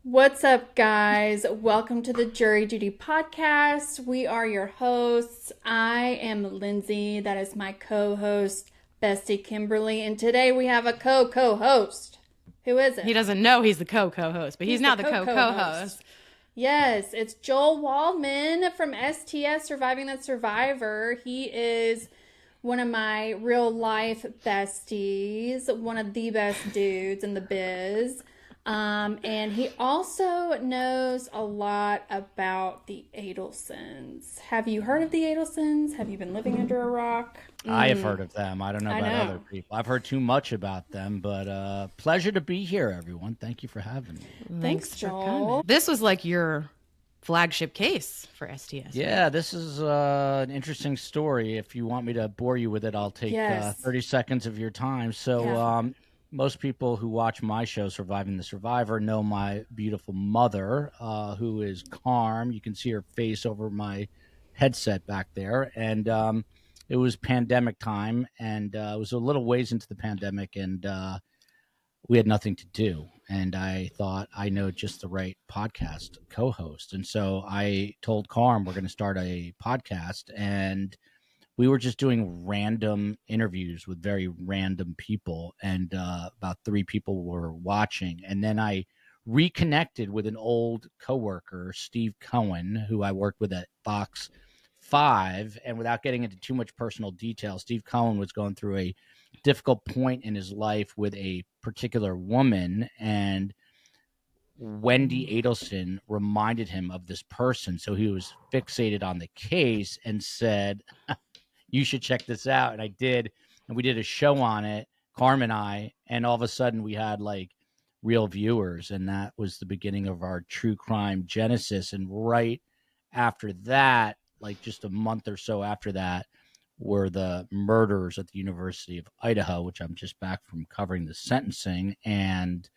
What's up, guys? Welcome to the Jury Duty Podcast. We are your hosts. I am Lindsay. That is my co-host, Bestie Kimberly. And today we have a co-host. Who is it? He doesn't know he's the co-host, but he's now the co-host. Yes, it's Joel Waldman from STS, Surviving the Survivor. He is one of my real life besties, one of the best dudes in the biz. And he also knows a lot about the Adelsons. Have you heard of the Adelsons? Have you been living under a rock? I have heard of them. I don't know about other people. I've heard too much about them, but pleasure to be here, everyone. Thank you for having me. Thanks, Joel. This was like your flagship case for STS. Yeah, this is an interesting story. If you want me to bore you with it, I'll take 30 seconds of your time. So most people who watch my show, Surviving the Survivor, know my beautiful mother, who is Karm. You can see her face over my headset back there. And it was pandemic time, and it was a little ways into the pandemic, and we had nothing to do. And I thought, I know just the right podcast co-host. And so I told Karm we're going to start a podcast, and we were just doing random interviews with very random people, and about 3 people were watching. And then I reconnected with an old coworker, Steve Cohen, who I worked with at Fox 5. And without getting into too much personal detail, Steve Cohen was going through a difficult point in his life with a particular woman, and Wendy Adelson reminded him of this person. So he was fixated on the case and said, you should check this out. And I did. And we did a show on it, Karm and I, and all of a sudden we had like real viewers. And that was the beginning of our true crime genesis. And right after that, like just a month or so after that, were the murders at the University of Idaho, which I'm just back from covering the sentencing. And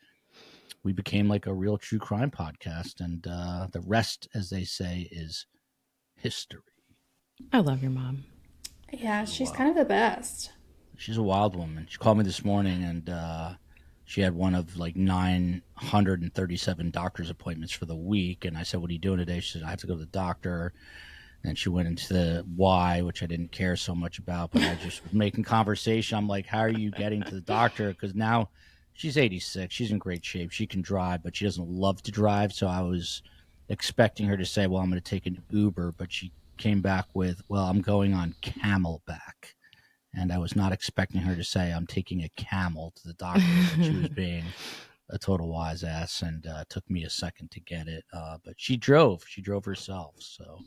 we became like a real true crime podcast. And the rest, as they say, is history. I love your mom. Yeah, she's kind of the best. She's a wild woman. She called me this morning, and she had one of like 937 doctor's appointments for the week. And I said, what are you doing today? She said, I have to go to the doctor. And she went into the why, which I didn't care so much about, but I just was making conversation. I'm like, how are you getting to the doctor? Because now she's 86. She's in great shape. She can drive, but she doesn't love to drive. So I was expecting her to say, well, I'm going to take an Uber. But she came back with, well, I'm going on Camelback. And I was not expecting her to say, I'm taking a camel to the doctor. She was being a total wise ass, and took me a second to get it. But she drove herself. So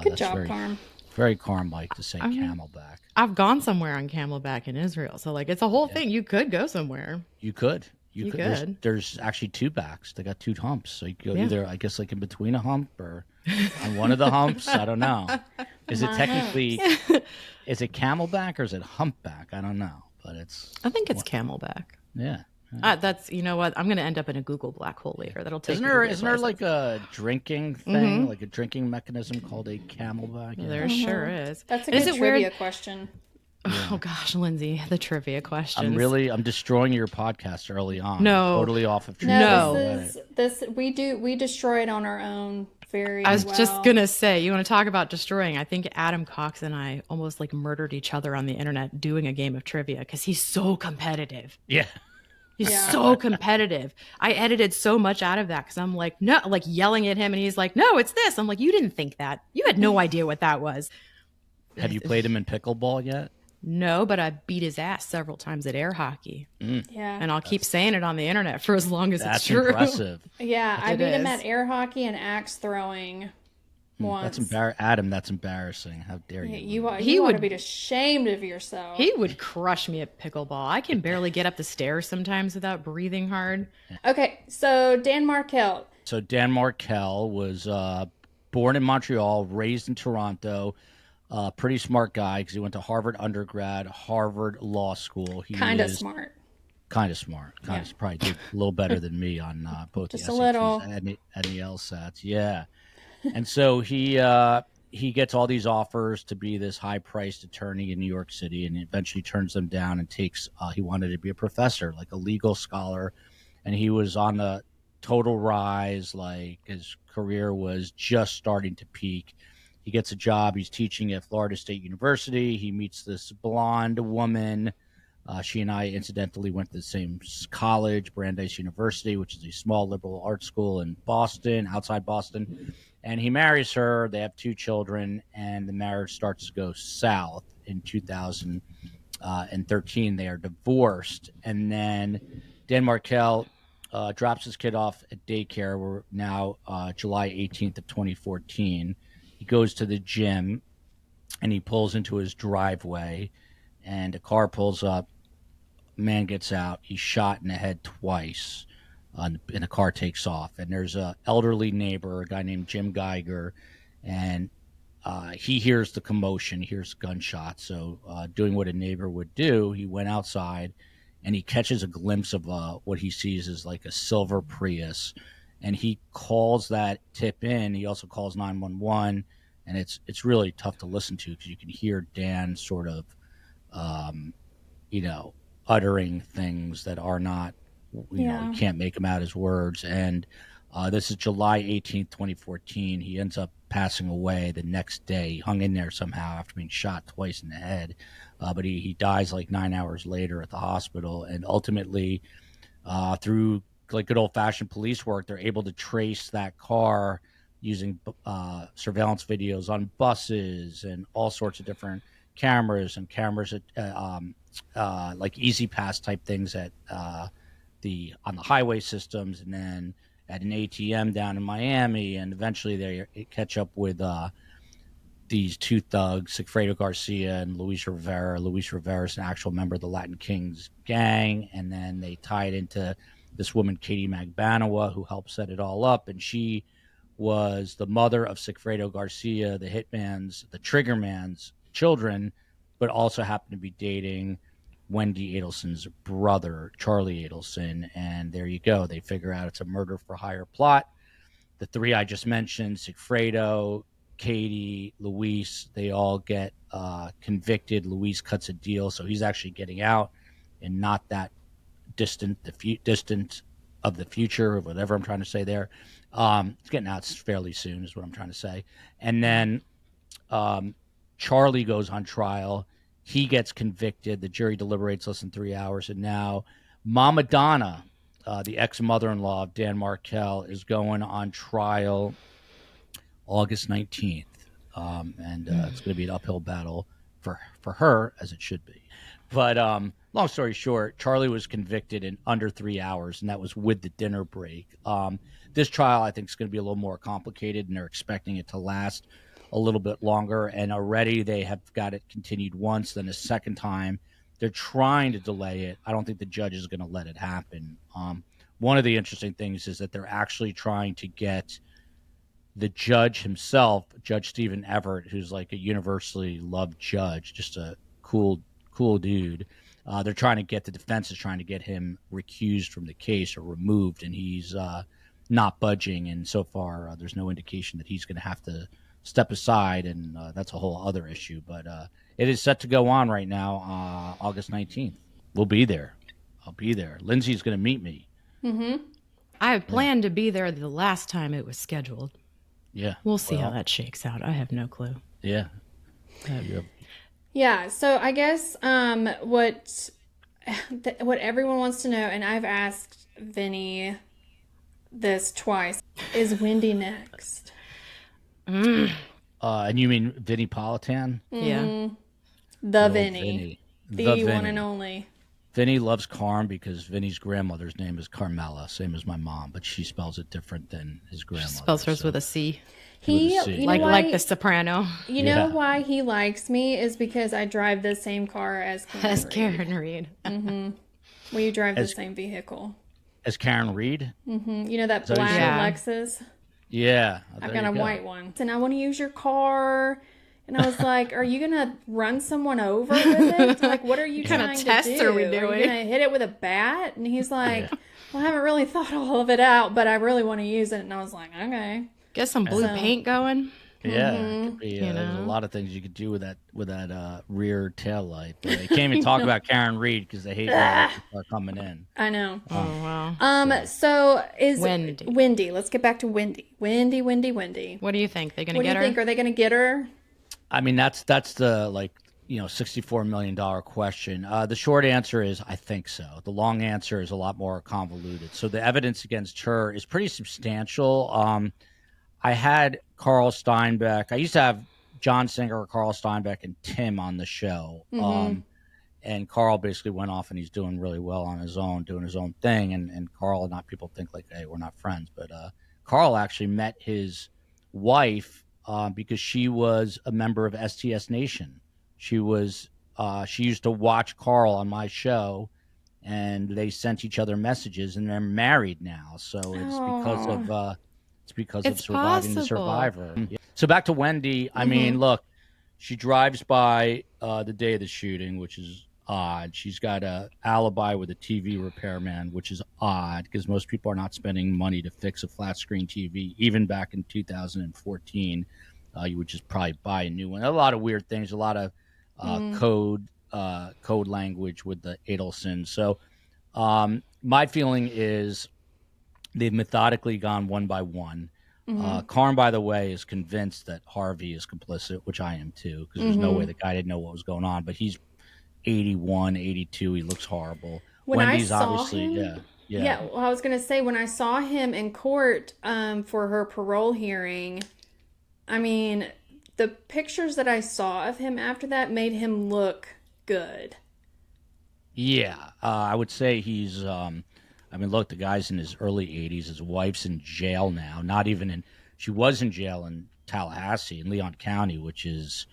good job, Karm. Very Karm-like to say Camelback. I've gone somewhere on Camelback in Israel. So like it's a whole thing. You could go somewhere. You could. There's actually 2 backs. They got 2 humps. So you could go either, I guess, like in between a hump or on one of the humps. I don't know. Is it technically, is it Camelback or is it humpback? I don't know. But I think it's Camelback. Yeah. That's, you know what? I'm going to end up in a Google black hole later. That'll take. Isn't there like a drinking thing, like a drinking mechanism called a Camelback? Yeah. There sure is. That's a good trivia question. Yeah. Oh gosh, Lindsay, the trivia questions. I'm destroying your podcast early on. No, totally off of trivia. No, we destroy it on our own. I was just gonna say, you want to talk about destroying? I think Adam Cox and I almost like murdered each other on the internet doing a game of trivia because he's so competitive. Yeah. He's so competitive. I edited so much out of that because I'm like, no, like yelling at him, and he's like, no, it's this. I'm like, you didn't think that. You had no idea what that was. Have you played him in pickleball yet? No, but I beat his ass several times at air hockey. Yeah. And I'll keep saying it on the internet for as long as it's true. That's impressive. Yeah, I beat him at air hockey and axe throwing once. Adam, that's embarrassing. How dare you? He ought to be ashamed of yourself. He would crush me at pickleball. I can barely get up the stairs sometimes without breathing hard. Okay, so Dan Markel. So Dan Markel was born in Montreal, raised in Toronto. Pretty smart guy because he went to Harvard undergrad, Harvard Law School. Kind of smart. Probably did a little better than me on both just the SATs a little. And the LSATs. Yeah. And so he gets all these offers to be this high-priced attorney in New York City, and eventually turns them down and takes. He wanted to be a professor, like a legal scholar, and he was on the total rise. Like his career was just starting to peak. He gets a job. He's teaching at Florida State University. He meets this blonde woman. She and I incidentally went to the same college, Brandeis University, which is a small liberal arts school in Boston, outside Boston. And he marries her. They have 2 children, and the marriage starts to go south. In 2013, they are divorced. And then Dan Markel drops his kid off at daycare. We're now July 18th of 2014. He goes to the gym, and he pulls into his driveway, and a car pulls up. Man gets out. He's shot in the head twice, and the car takes off. And there's a elderly neighbor, a guy named Jim Geiger, and he hears the commotion, he hears gunshots. So doing what a neighbor would do, he went outside, and he catches a glimpse of what he sees as like a silver Prius, and he calls that tip in. He also calls 911, and it's really tough to listen to because you can hear Dan sort of, uttering things that are not, you can't make them out as words. And this is July 18th, 2014. He ends up passing away the next day. He hung in there somehow after being shot twice in the head. But he dies like 9 hours later at the hospital. And ultimately, through like good old-fashioned police work, they're able to trace that car using surveillance videos on buses and all sorts of different cameras at like Easy Pass type things at on the highway systems, and then at an ATM down in Miami, and eventually they catch up with these 2 thugs, Sigfredo Garcia and Luis Rivera. Luis Rivera is an actual member of the Latin Kings gang, and then they tie it into this woman, Katie Magbanawa, who helped set it all up, and she was the mother of Sigfredo Garcia, the trigger man's children, but also happened to be dating Wendy Adelson's brother, Charlie Adelson. And there you go. They figure out it's a murder for hire plot. The 3 I just mentioned, Sigfredo, Katie, Luis, they all get convicted. Luis cuts a deal, so he's actually getting out and not that distant of the future, or whatever I'm trying to say there. It's getting out fairly soon is what I'm trying to say. And then Charlie goes on trial. He gets convicted. The jury deliberates less than 3 hours. And now Mama Donna, the ex-mother-in-law of Dan Markel, is going on trial August 19th. And it's going to be an uphill battle for her, as it should be. But long story short, Charlie was convicted in under 3 hours, and that was with the dinner break. This trial, I think, is going to be a little more complicated, and they're expecting it to last a little bit longer. And already they have got it continued once, then a second time. They're trying to delay it. I don't think the judge is going to let it happen. One of the interesting things is that they're actually trying to get the judge himself, Judge Stephen Everett, who's like a universally loved judge, just a cool dude. The defense is trying to get him recused from the case or removed, and he's not budging. And so far, there's no indication that he's going to have to step aside, and that's a whole other issue. But it is set to go on right now, August 19th. We'll be there. I'll be there. Lindsay's going to meet me. Mm-hmm. I planned to be there the last time it was scheduled. Yeah. We'll see how that shakes out. I have no clue. Yeah. Yeah, so I guess what everyone wants to know, and I've asked Vinny this twice, is Wendi next? And you mean Vinny Politan? Mm-hmm. Yeah. The Vinny. The one and only. Vinny loves Karm because Vinny's grandmother's name is Carmela, same as my mom, but she spells it different than his grandmother. She spells hers with a C. Like the soprano. You know why he likes me is because I drive the same car as Karen Reed. Mm-hmm. We drive the same vehicle. As Karen Reed? Mm-hmm. You know that black Lexus? Yeah. I've got a white one. And I want to use your car. And I was like, are you going to run someone over with it? Like, what are you trying to do? What kind of tests are we doing? Are you going to hit it with a bat? And he's like, well, I haven't really thought all of it out, but I really want to use it. And I was like, okay. Get some blue paint going. Yeah, it could be. There's a lot of things you could do with that rear tail light. But they can't even talk about Karen Reed because they hate me when people are coming in. I know. Oh wow. So is Wendy. Let's get back to Wendy. Wendy. What do you think? They're gonna What get do her? you think? Are they gonna get her? I mean, that's the $64 million question. The short answer is I think so. The long answer is a lot more convoluted. So the evidence against her is pretty substantial. I had Carl Steinbeck. I used to have John Singer, Carl Steinbeck, and Tim on the show. And Carl basically went off and he's doing really well on his own, doing his own thing. And Carl, not people think like, hey, we're not friends. But Carl actually met his wife because she was a member of STS Nation. She used to watch Carl on my show, and they sent each other messages, and they're married now. So it's because of surviving the survivor. So back to Wendy. I mean, look, she drives by the day of the shooting, which is odd. She's got a alibi with a TV repairman, which is odd because most people are not spending money to fix a flat screen TV. Even back in 2014, you would just probably buy a new one. A lot of weird things, a lot of code language with the Adelson. So my feeling is they've methodically gone one by one. Karm, by the way, is convinced that Harvey is complicit, which I am too, because there's no way the guy didn't know what was going on. But he's 81, 82. He looks horrible. Wendy's obviously, yeah. Well, I was going to say, when I saw him in court for her parole hearing, I mean, the pictures that I saw of him after that made him look good. Yeah, I would say he's. I mean, look, the guy's in his early 80s. His wife's in jail now. She was in jail in Tallahassee in Leon County, which is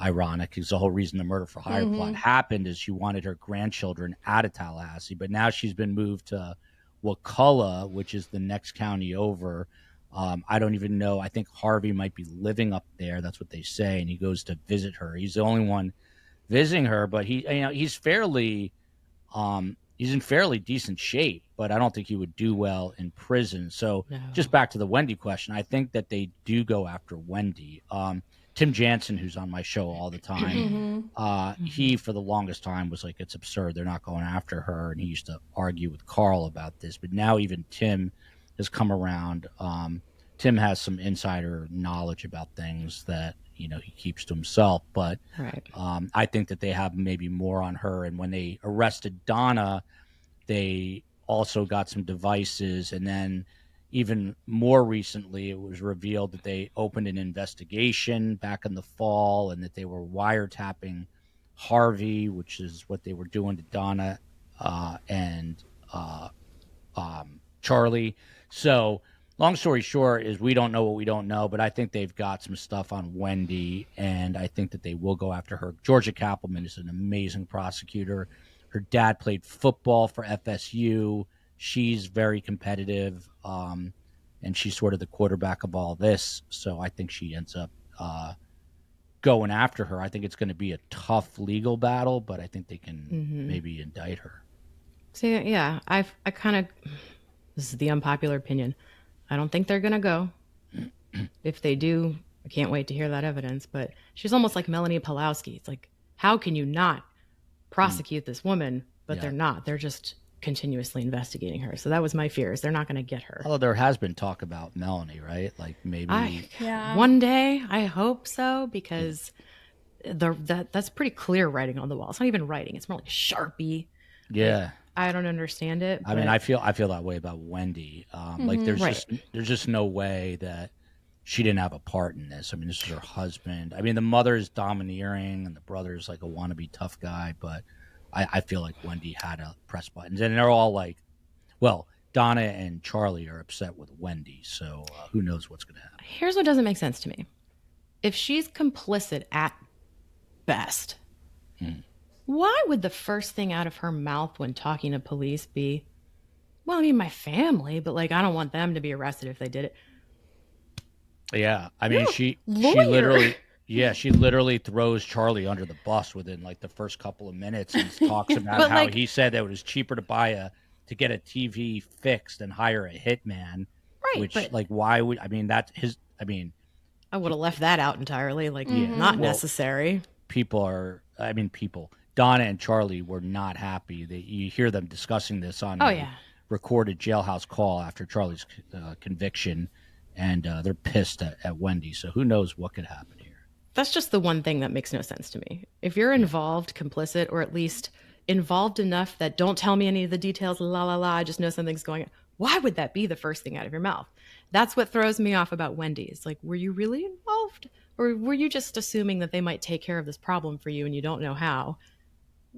ironic because the whole reason the murder for hire plot happened is she wanted her grandchildren out of Tallahassee. But now she's been moved to Wakulla, which is the next county over. I don't even know. I think Harvey might be living up there. That's what they say. And he goes to visit her. He's the only one visiting her, but he's fairly, he's in fairly decent shape, but I don't think he would do well in prison. So just back to the Wendy question, I think that they do go after Wendy. Tim Jansen, who's on my show all the time, he for the longest time was like, it's absurd. They're not going after her. And he used to argue with Carl about this, but now even Tim has come around. Tim has some insider knowledge about things that, he keeps to himself, but I think that they have maybe more on her. And when they arrested Donna, they also got some devices. And then even more recently, it was revealed that they opened an investigation back in the fall and that they were wiretapping Harvey, which is what they were doing to Donna and Charlie. So long story short is we don't know what we don't know, but I think they've got some stuff on Wendy, and I think that they will go after her. Georgia Kappelman is an amazing prosecutor. Her dad played football for FSU. She's very competitive, and she's sort of the quarterback of all this. So I think she ends up going after her. I think it's going to be a tough legal battle, but I think they can maybe indict her. See, yeah, I kind of, this is the unpopular opinion. I don't think they're going to go. If they do, I can't wait to hear that evidence. But she's almost like Melanie Pawlowski. It's like, how can you not prosecute this woman? But they're not. They're just continuously investigating her. So that was my fear, is they're not going to get her. Although there has been talk about Melanie, right? Like maybe one day, I hope so, because that's pretty clear writing on the wall. It's not even writing. It's more like Sharpie. Yeah. I don't understand it. I mean, I feel that way about Wendy. Like there's just no way that she didn't have a part in this. I mean, this is her husband. I mean, the mother's domineering and the brother's like a wannabe tough guy, but I feel like Wendy had to press buttons, and they're all like, well, Donna and Charlie are upset with Wendy, so who knows what's going to happen. Here's what doesn't make sense to me. If she's complicit at best, why would the first thing out of her mouth when talking to police be, well, I mean, my family, but like, I don't want them to be arrested if they did it. Yeah. I mean, she literally throws Charlie under the bus within like the first couple of minutes and talks about how he said that it was cheaper to get a TV fixed and hire a hitman. Right. Which, like, why would, I mean, that's his, I mean, I would have left that out entirely. Like, not necessary. Donna and Charlie were not happy. You hear them discussing this on recorded jailhouse call after Charlie's conviction, and they're pissed at Wendi. So who knows what could happen here. That's just the one thing that makes no sense to me. If you're involved, complicit, or at least involved enough that don't tell me any of the details, I just know something's going on. Why would that be the first thing out of your mouth? That's what throws me off about Wendi. It's like, were you really involved? Or were you just assuming that they might take care of this problem for you and you don't know how?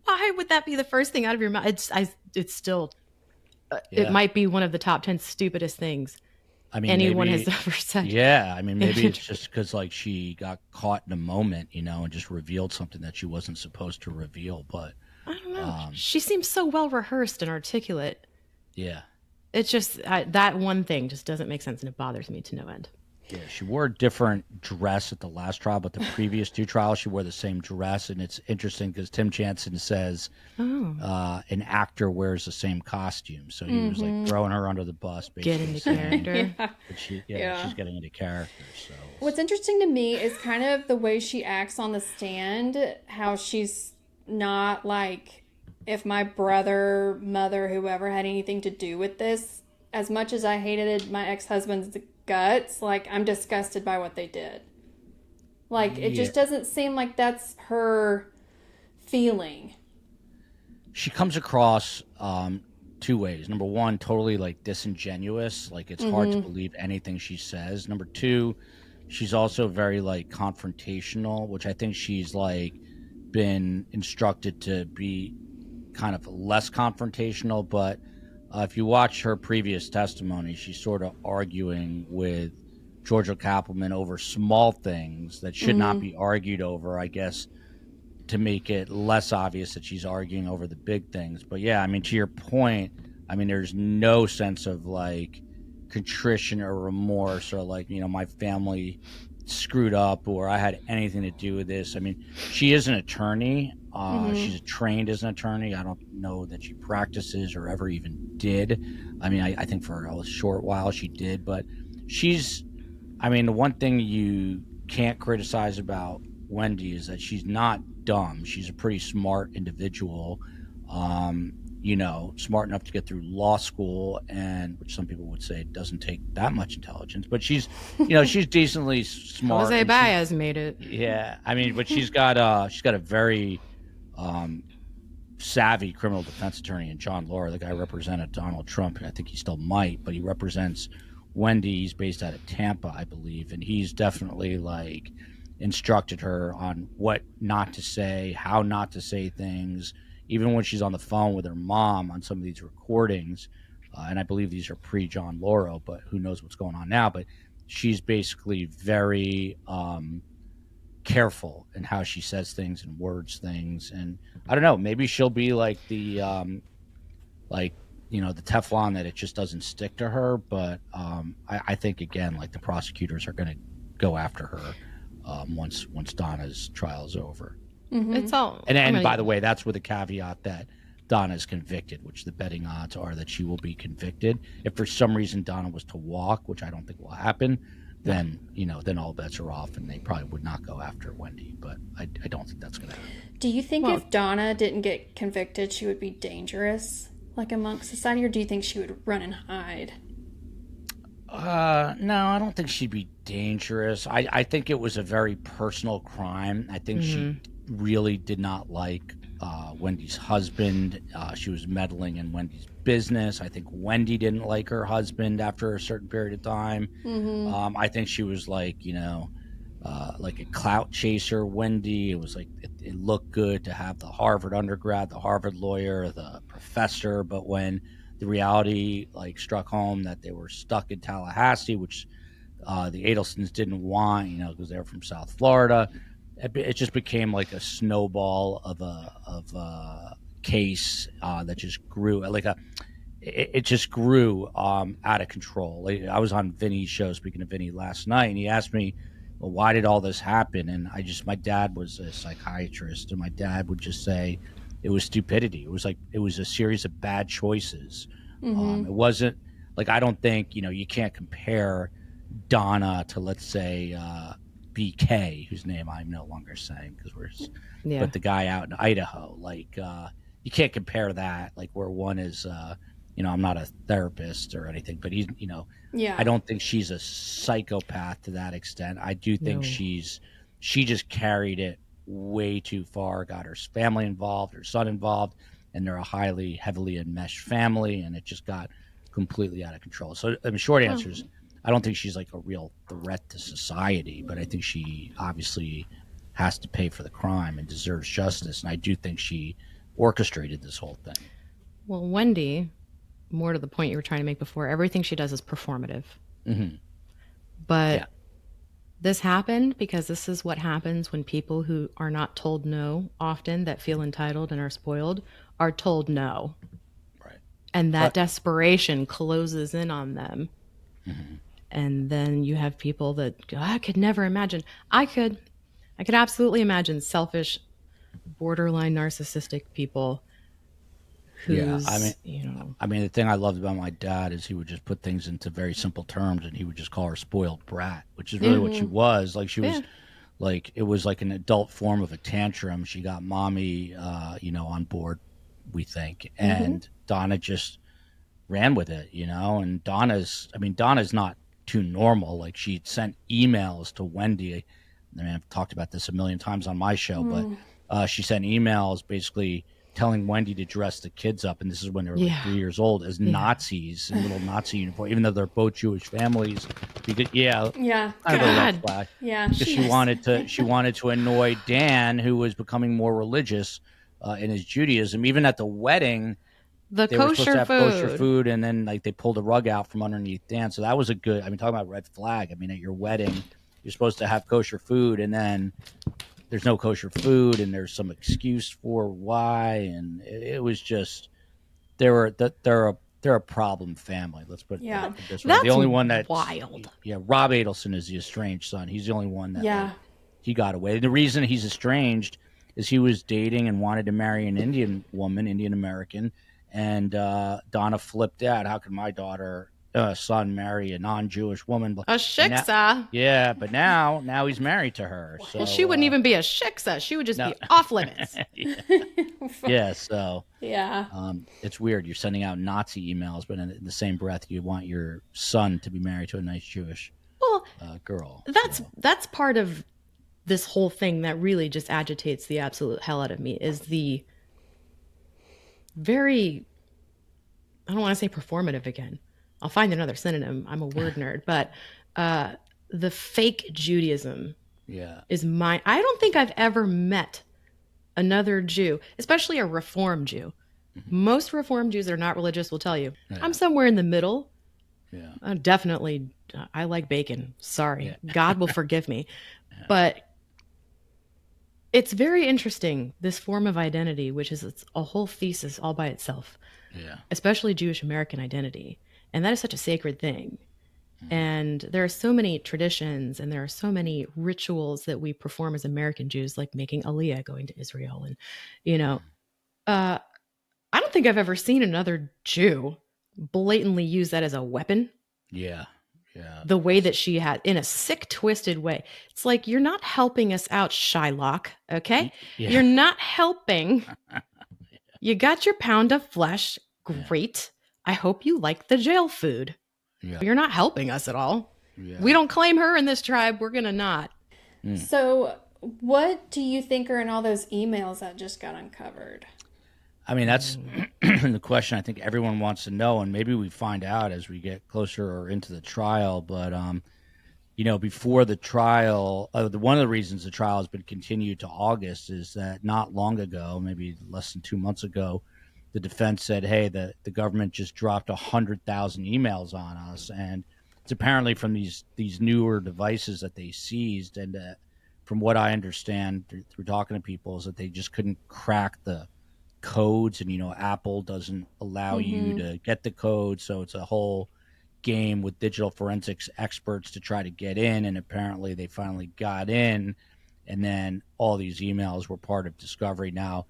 Why would that be the first thing out of your mouth? It's still, it might be one of the top 10 stupidest things anyone has ever said. Yeah, I mean, maybe it's just because like she got caught in a moment, and just revealed something that she wasn't supposed to reveal. But I don't know. She seems so well rehearsed and articulate. Yeah. It's just that one thing just doesn't make sense, and it bothers me to no end. Yeah, she wore a different dress at the last trial, but the previous 2 trials she wore the same dress, and it's interesting because Tim Jansen says an actor wears the same costume, so he was like throwing her under the bus, basically. Get into character. But she's getting into character. So what's interesting to me is kind of the way she acts on the stand, how she's not like, if my brother, mother, whoever had anything to do with this, as much as I hated my ex-husband's guts, like, I'm disgusted by what they did. Like, it just doesn't seem like that's her feeling. She comes across 2 ways. Number 1, totally like disingenuous. Like, it's hard to believe anything she says. Number 2, she's also very like confrontational, which I think she's like been instructed to be kind of less confrontational. But if you watch her previous testimony, she's sort of arguing with Georgia Kappelman over small things that should not be argued over, I guess, to make it less obvious that she's arguing over the big things. But yeah, I mean, to your point, I mean, there's no sense of like contrition or remorse or like, my family screwed up or I had anything to do with this. I mean, she is an attorney. She's trained as an attorney. I don't know that she practices or ever even did. I mean, I think for a short while she did, but the one thing you can't criticize about Wendi is that she's not dumb. She's a pretty smart individual, smart enough to get through law school, and which some people would say doesn't take that much intelligence, but she's, she's decently smart. Jose Baez made it. Yeah. I mean, but she's got a very savvy criminal defense attorney in John Laura. The guy represented Donald Trump, and I think he still might, but he represents Wendi. He's based out of Tampa, I believe, and he's definitely like instructed her on what not to say, how not to say things, even when she's on the phone with her mom on some of these recordings. And I believe these are pre-John Lauro, but who knows what's going on now. But she's basically very careful in how she says things and words things. And I don't know, maybe she'll be like the the Teflon that it just doesn't stick to her. But I think, again, like the prosecutors are going to go after her once Donna's trial is over. It's all. And by the way, that's with a caveat that Donna is convicted, which the betting odds are that she will be convicted. If for some reason Donna was to walk, which I don't think will happen, then then all bets are off, and they probably would not go after Wendi. But I don't think that's going to happen. Do you think if Donna didn't get convicted, she would be dangerous, like amongst society, or do you think she would run and hide? No, I don't think she'd be dangerous. I think it was a very personal crime. I think she really did not like Wendy's husband. She was meddling in Wendy's business. I think Wendi didn't like her husband after a certain period of time. I think she was like, like a clout chaser, Wendi. It was like it looked good to have the Harvard undergrad, the Harvard lawyer, the professor, but when the reality like struck home that they were stuck in Tallahassee, which the Adelsons didn't want, because they're from South Florida. It just became like a snowball of a case that just grew it just grew out of control. Like, I was on Vinny's show, speaking of Vinny, last night, and he asked me, well, why did all this happen? And my dad was a psychiatrist, and my dad would just say it was stupidity. It was a series of bad choices. It wasn't like, I don't think, you can't compare Donna to, let's say, BK, whose name I'm no longer saying because but the guy out in Idaho, like you can't compare that. Like where one is, I'm not a therapist or anything, but he's, I don't think she's a psychopath to that extent. I do think she just carried it way too far, got her family involved, her son involved, and they're a heavily enmeshed family, and it just got completely out of control. So short answer is I don't think she's like a real threat to society, but I think she obviously has to pay for the crime and deserves justice. And I do think she orchestrated this whole thing. Well, Wendi, more to the point you were trying to make before, everything she does is performative. Mm-hmm. But this happened because this is what happens when people who are not told no often, that feel entitled and are spoiled, are told no. Right. And that desperation closes in on them. Mm-hmm. And then you have people that I could never imagine. I could absolutely imagine selfish, borderline narcissistic people who's, I mean, the thing I loved about my dad is he would just put things into very simple terms, and he would just call her spoiled brat, which is really what she was. Like she was, like it was like an adult form of a tantrum. She got mommy, on board, we think, and Donna just ran with it, And Donna's not too normal. Like she sent emails to Wendi. I mean, I've talked about this a million times on my show, but she sent emails basically telling Wendi to dress the kids up, and this is when they were like 3 years old, as Nazis in little Nazi uniform, even though they're both Jewish families. Because kind of a red flag. Yeah, because she wanted to annoy Dan, who was becoming more religious in his Judaism. Even at the wedding, they were supposed to have kosher food, and then like they pulled the rug out from underneath Dan. So that was a good. I mean, talking about red flag. I mean, at your wedding, you're supposed to have kosher food, and then there's no kosher food, and there's some excuse for why, and it was just they're a problem family. Let's put it this way. That's the only one that's wild. Yeah, Rob Adelson is the estranged son. He's the only one that he got away. The reason he's estranged is he was dating and wanted to marry an Indian woman, Indian American, and Donna flipped out. How could my son marry a non-Jewish woman? A shiksa. But now he's married to her. So she wouldn't even be a shiksa. She would just be off limits. So it's weird. You're sending out Nazi emails, but in the same breath, you want your son to be married to a nice Jewish girl. That's part of this whole thing that really just agitates the absolute hell out of me is the very, I don't want to say performative again. I'll find another synonym. I'm a word nerd, but the fake Judaism is mine. I don't think I've ever met another Jew, especially a Reform Jew. Most Reform Jews that are not religious will tell you, I'm somewhere in the middle. Definitely, I like bacon. Sorry. God will forgive me. But it's very interesting, this form of identity, which is a whole thesis all by itself, especially Jewish American identity. And that is such a sacred thing. And there are so many traditions and there are so many rituals that we perform as American Jews, like making Aliyah, going to Israel. And, I don't think I've ever seen another Jew blatantly use that as a weapon. The way that she had, in a sick, twisted way. It's like, you're not helping us out, Shylock, okay? You're not helping. You got your pound of flesh. Great. I hope you like the jail food. You're not helping us at all. We don't claim her in this tribe. We're going to not. So what do you think are in all those emails that just got uncovered? I mean, that's the question I think everyone wants to know, and maybe we find out as we get closer or into the trial. But, before the trial, one of the reasons the trial has been continued to August is that not long ago, maybe less than 2 months ago, the defense said, hey, the government just dropped 100,000 emails on us. And it's apparently from these newer devices that they seized. And from what I understand through talking to people is that they just couldn't crack the codes. And, Apple doesn't allow you to get the code. So it's a whole game with digital forensics experts to try to get in. And apparently they finally got in. And then all these emails were part of discovery. Now,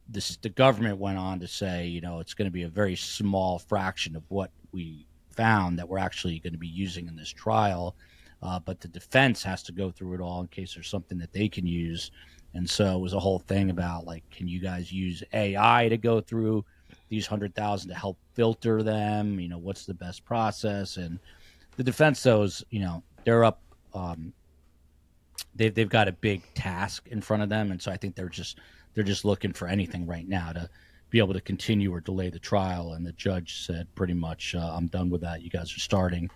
the government went on to say, it's going to be a very small fraction of what we found that we're actually going to be using in this trial. but the defense has to go through it all in case there's something that they can use. And so it was a whole thing about like, can you guys use AI to go through these 100,000 to help filter them? You know, what's the best process? And the defense, though, is, you know, they're up. They've got a big task in front of them, and so I think they're just looking for anything right now to be able to continue or delay the trial. And the judge said pretty much, I'm done with that. You guys are starting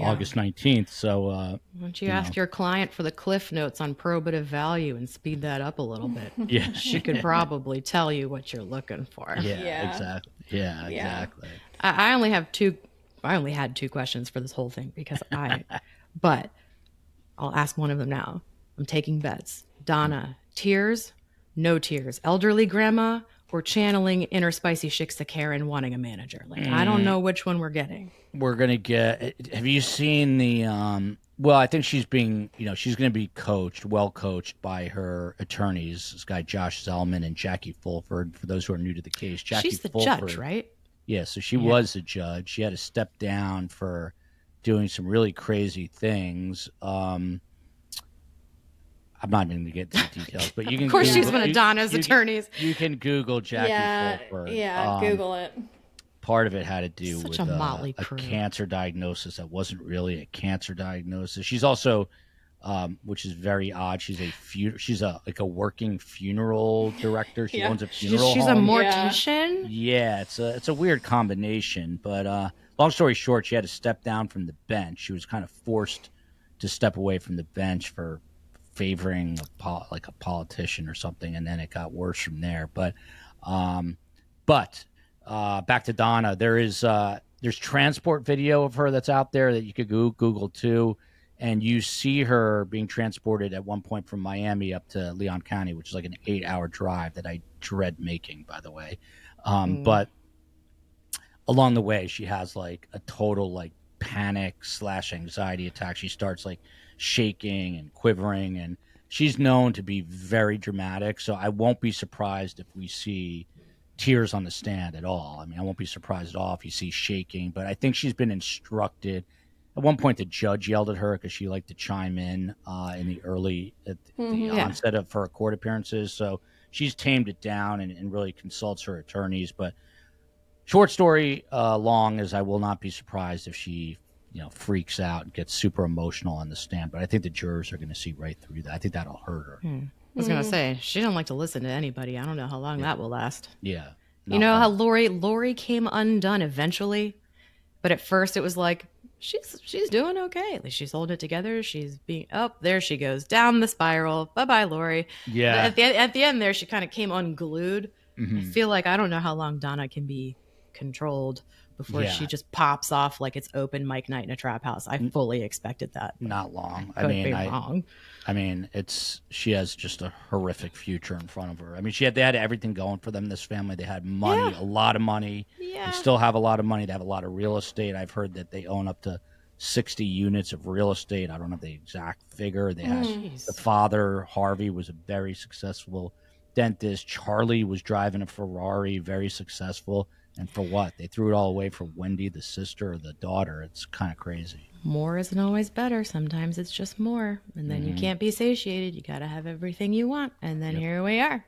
August 19th. So why don't you ask your client for the cliff notes on probative value and speed that up a little bit? Yeah, she could probably tell you what you're looking for. Yeah. Exactly. Yeah, exactly. I only had two questions for this whole thing but I'll ask one of them now. I'm taking bets. Donna, tears, no tears, elderly grandma, or channeling inner spicy Shiksa wanting a manager? Like, I don't know which one we're getting. We're going to get, have you seen the, well, I think she's being, you know, she's going to be well coached by her attorneys, this guy Josh Zellman and Jackie Fulford, for those who are new to the case. She's the judge, right? Yeah, so she was the judge. She had to step down for doing some really crazy things. I'm not even going to get into the details, but you can. Of course, she's one of Donna's attorneys. You can Google Jackie Fulford. Yeah, Google it. Part of it had to do with a cancer diagnosis that wasn't really a cancer diagnosis. She's also, which is very odd. She's a working funeral director. She owns a funeral She's home. a mortician. Yeah, it's a weird combination. But long story short, she had to step down from the bench. She was kind of forced to step away from the bench for favoring a politician or something, and then it got worse from there. But back to Donna, there's transport video of her that's out there that you could Google too, and you see her being transported at one point from Miami up to Leon County, which is like an 8-hour drive that I dread making, by the way. But along the way, she has like a total like panic / anxiety attack. She starts like shaking and quivering, and she's known to be very dramatic. So I won't be surprised if we see tears on the stand at all. I mean, I won't be surprised at all if you see shaking, but I think she's been instructed. At one point, the judge yelled at her because she liked to chime in the onset of her court appearances. So she's tamed it down and really consults her attorneys. But short story long is I will not be surprised if she freaks out and gets super emotional on the stand. But I think the jurors are going to see right through that. I think that'll hurt her. I was going to say, she doesn't like to listen to anybody. I don't know how long that will last. Yeah. You know how Lori came undone eventually? But at first it was like, she's doing okay. Like, she's holding it together. She's being, there she goes down the spiral. Bye-bye, Lori. Yeah. But at the end there, she kind of came unglued. I feel like, I don't know how long Donna can be controlled before she just pops off like it's open mic night in a trap house. I fully expected that. Not long. Could be wrong. I mean, she has just a horrific future in front of her. I mean, they had everything going for them, this family. They had money, a lot of money. Yeah. They still have a lot of money. They have a lot of real estate. I've heard that they own up to 60 units of real estate. I don't know the exact figure. They had the father, Harvey, was a very successful dentist. Charlie was driving a Ferrari, very successful. And for what? They threw it all away for Wendy, the sister or the daughter. It's kind of crazy. More isn't always better. Sometimes it's just more. And then you can't be satiated. You got to have everything you want. And then here we are.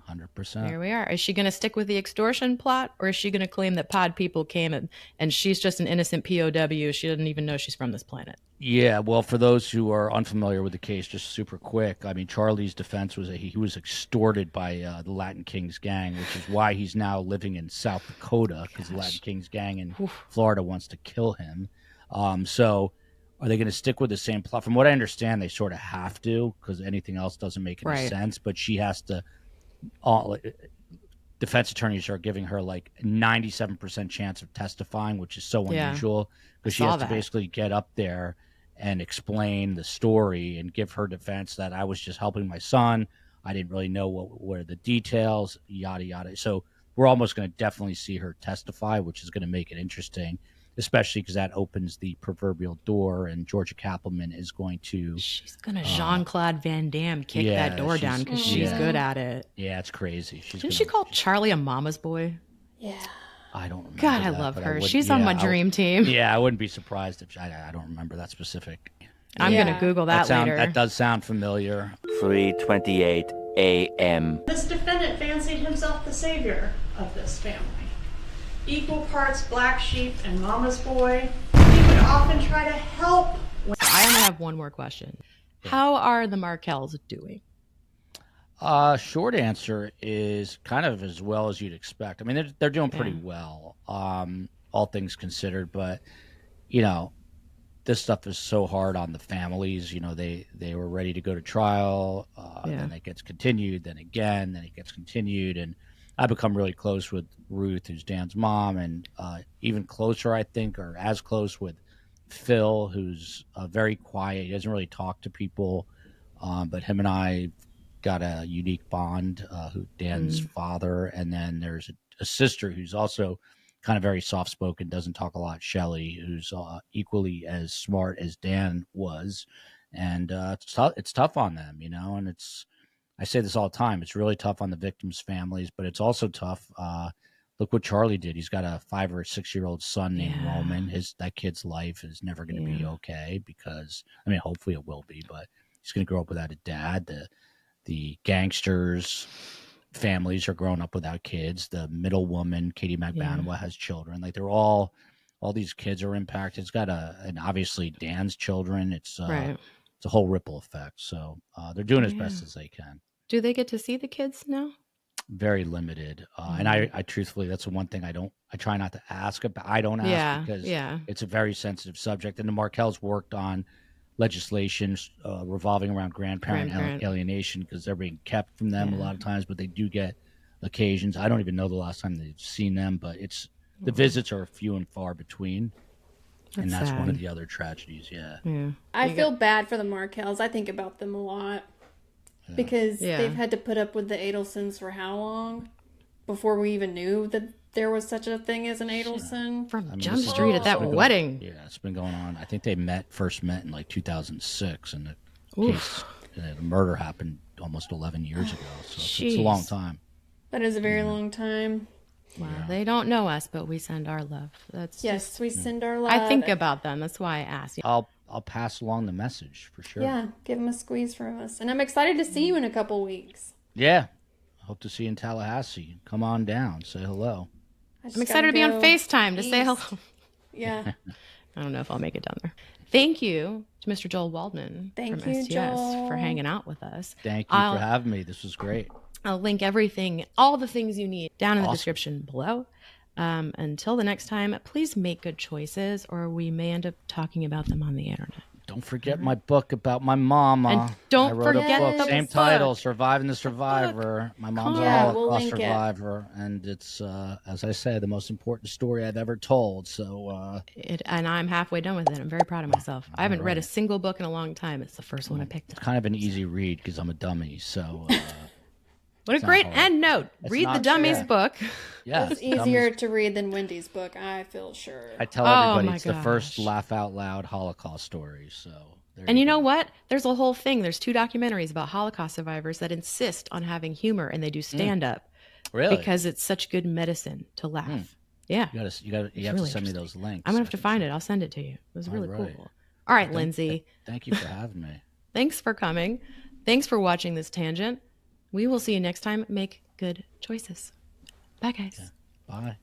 100%. Here we are. Is she going to stick with the extortion plot, or is she going to claim that pod people came and she's just an innocent POW? She doesn't even know she's from this planet. Yeah, well, for those who are unfamiliar with the case, just super quick, I mean, Charlie's defense was he was extorted by the Latin Kings gang, which is why he's now living in South Dakota, because the Latin Kings gang in Florida wants to kill him. So are they going to stick with the same plot? From what I understand, they sort of have to, because anything else doesn't make any sense, but she has to defense attorneys are giving her like 97% chance of testifying, which is so unusual, because she has to basically get up there and explain the story and give her defense that I was just helping my son. I didn't really know what were the details, yada, yada. So we're almost going to definitely see her testify, which is going to make it interesting, especially because that opens the proverbial door, and Georgia Kappelman is going to... She's going to Jean-Claude Van Damme kick that door down, because she's good at it. Yeah, it's crazy. Didn't she call Charlie a mama's boy? Yeah. I don't remember. God, I love her. She's on my dream team. Yeah, I wouldn't be surprised if... I don't remember that specific I'm going to Google that later. That does sound familiar. 3:28 a.m. This defendant fancied himself the savior of this family. Equal parts black sheep and mama's boy, he would often try to help. I only have one more question. How are the Markels doing? Short answer is kind of as well as you'd expect. I mean, they're doing pretty well, all things considered. But this stuff is so hard on the families. They were ready to go to trial, then it gets continued, then again, then it gets continued, and I've become really close with Ruth, who's Dan's mom, and even closer, I think, or as close with Phil, who's very quiet. He doesn't really talk to people, but him and I got a unique bond, who Dan's father, and then there's a sister who's also kind of very soft-spoken, doesn't talk a lot, Shelley, who's equally as smart as Dan was, and it's tough on them, and I say this all the time, it's really tough on the victims' families, but it's also tough. Look what Charlie did. He's got a 5 or 6 year old son named Roman. That kid's life is never going to be okay because, I mean, hopefully it will be, but he's going to grow up without a dad. The gangsters' families are growing up without kids. The middle woman, Katie McBanawa, has children. Like they're all these kids are impacted. It's got and obviously Dan's children. It's a whole ripple effect. So they're doing as best as they can. Do they get to see the kids now? Very limited. And I truthfully, that's the one thing I try not to ask about. I don't ask because it's a very sensitive subject. And the Markels worked on legislation revolving around grandparent alienation because they're being kept from them a lot of times, but they do get occasions. I don't even know the last time they've seen them, but the visits are few and far between. And that's sad. One of the other tragedies. I feel bad for the Markels. I think about them a lot. Because they've had to put up with the Adelsons for how long? Before we even knew that there was such a thing as an Adelson? From Jump Street at that wedding. It's been going on. I think they first met in like 2006, and the murder happened almost 11 years ago. So it's a long time. That is a very long time. Well, they don't know us, but we send our love. We send our love. I think about them. That's why I asked you. I'll pass along the message for sure. Yeah, give them a squeeze from us. And I'm excited to see you in a couple weeks. Yeah. Hope to see you in Tallahassee. Come on down. Say hello. I'm excited to be on FaceTime to say hello. Yeah. I don't know if I'll make it down there. Thank you to Mr. Joel Waldman from STS Joel. for hanging out with us. Thank you for having me. This was great. I'll link everything, all the things you need down in the description below. Until the next time, please make good choices or we may end up talking about them on the internet. Don't forget my book about my mama. And don't forget a book, same title, Surviving the Survivor. My mom's a Holocaust survivor, and it's, as I say, the most important story I've ever told. So, and I'm halfway done with it. I'm very proud of myself. I haven't read a single book in a long time. It's the first one I picked up. It's kind of an easy read because I'm a dummy. So, what a great end note. Read the Dummy's book. Yeah, it's easier to read than Wendy's book, I feel sure. I tell everybody it's the first laugh out loud Holocaust story. So, and you know what? There's a whole thing. There's 2 documentaries about Holocaust survivors that insist on having humor, and they do stand up. Really? Because it's such good medicine to laugh. Yeah. You have to send me those links. I'm gonna have to find it. I'll send it to you. It was really cool. All right, Lindsay. Thank you for having me. Thanks for coming. Thanks for watching this tangent. We will see you next time. Make good choices. Bye, guys. Bye.